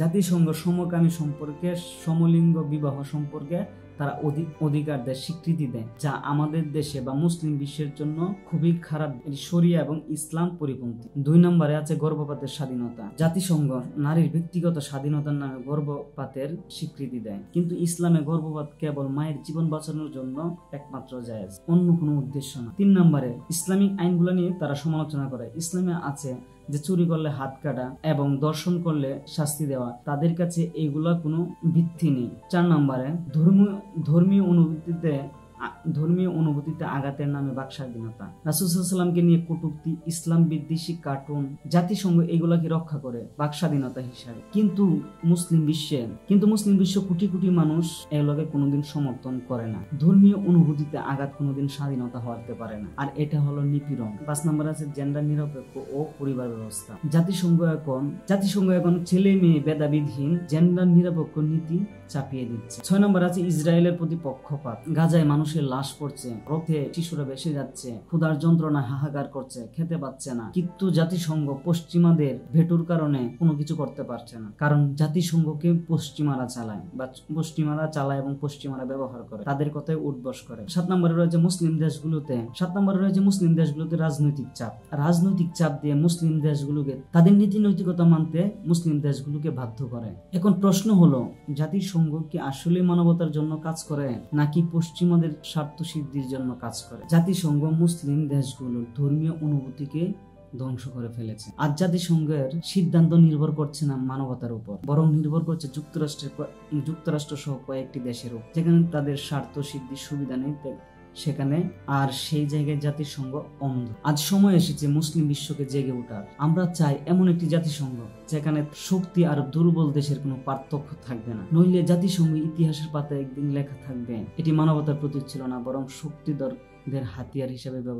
জাতিসংঘ সমকামী সম্পর্কে, সমলিঙ্গ বিবাহ সম্পর্কে তারা অধিকার দেয়, স্বীকৃতি দেয়, যা আমাদের দেশে বা মুসলিম বিশ্বের জন্য খুবই খারাপ। শরিয়া এবং ইসলাম পরিপন্থী। 2 নম্বরে আছে গর্ভপাতের স্বাধীনতা। জাতিসংঘ নারীর ব্যক্তিগত স্বাধীনতার নামে গর্ভপাতের স্বীকৃতি দেয়, কিন্তু ইসলামে গর্ভপাত কেবল মায়ের জীবন বাঁচানোর জন্য একমাত্র জায়েজ, অন্য কোনো উদ্দেশ্য না। 3 নম্বরে ইসলামিক আইনগুলো নিয়ে তারা সমালোচনা করে। ইসলামে আছে যে চুরি করলে হাত কাটা এবং দর্শন করলে শাস্তি দেওয়া, তাদের কাছে এইগুলা কোনো ভিত্তি নেই। 4 নম্বরে ধর্মীয় অনুভূতিতে আঘাতের নামে বাক স্বাধীনতা। রাসূল সাল্লাল্লাহু আলাইহি ওয়াসাল্লামকে নিয়ে কটূক্তি, ইসলাম বিদ্বেষী কার্টুন, জাতিসংঘ এগুলাকে রক্ষা করে বাক স্বাধীনতা হিসাবে। কিন্তু মুসলিম বিশ্ব কোটি কোটি মানুষ এগুলোকে কোনোদিন সমর্থন করে না। ধর্মীয় অনুভূতিতে আঘাত কোনোদিন স্বাধীনতা হতে পারে না, আর এটা হলো নিপীড়ন। 5 নম্বর আছে জেন্ডার নিরপেক্ষ ও পরিবার ব্যবস্থা। জাতিসংঘ এখন ছেলে মেয়ে ভেদাভেদহীন জেন্ডার নিরপেক্ষ নীতি চাপিয়ে দিচ্ছে। 6 নম্বর আছে ইসরায়েলের প্রতি পক্ষপাত। গাজায় মানুষের লাশ পড়ছে, রথে শিশুরা ভেসে যাচ্ছে, ক্ষুধার যন্ত্রণা হাহাকার করছে, খেতে পাচ্ছে না, কিন্তু জাতিসংঘ পশ্চিমাদের ভেটুর কারণে কোনো কিছু করতে পারছে না, কারণ জাতিসংঘকে পশ্চিমারা চালায় এবং পশ্চিমারা ব্যবহার করে, তাদের কথায় উঠবস করে। 7 নম্বরে রয়েছে মুসলিম দেশগুলোতে রাজনৈতিক চাপ দিয়ে মুসলিম দেশগুলোকে তাদের নীতি নৈতিকতা মানতে মুসলিম দেশগুলোকে বাধ্য করে। এখন প্রশ্ন হলো, জাতিসংঘ কি আসলে মানবতার জন্য কাজ করে নাকি পশ্চিমাদের স্বার্থ সিদ্ধির জন্য কাজ করে? জাতিসংঘ মুসলিম দেশগুলোর ধর্মীয় অনুভূতিকে ধ্বংস করে ফেলেছে। আর জাতিসংঘের সিদ্ধান্ত নির্ভর করছে না মানবতার উপর, বরং নির্ভর করছে যুক্তরাষ্ট্র সহ কয়েকটি দেশের উপর, যেখানে তাদের স্বার্থ সিদ্ধির সুবিধা নেই সেখানে, আর সেই জায়গায় জাতিসংঘ অন্ধ। আজ সময় এসেছে মুসলিম বিশ্বকে জেগে ওঠার। আমরা চাই এমন একটি জাতিসংঘ যেখানে শক্তি আর দুর্বল দেশের কোনো পার্থক্য থাকবে না, নইলে জাতিসংঘ ইতিহাসের পাতায় একদিন লেখা থাকবে এটি মানবতার প্রতীক ছিল না, বরং শক্তিধরদের হাতিয়ার হিসেবে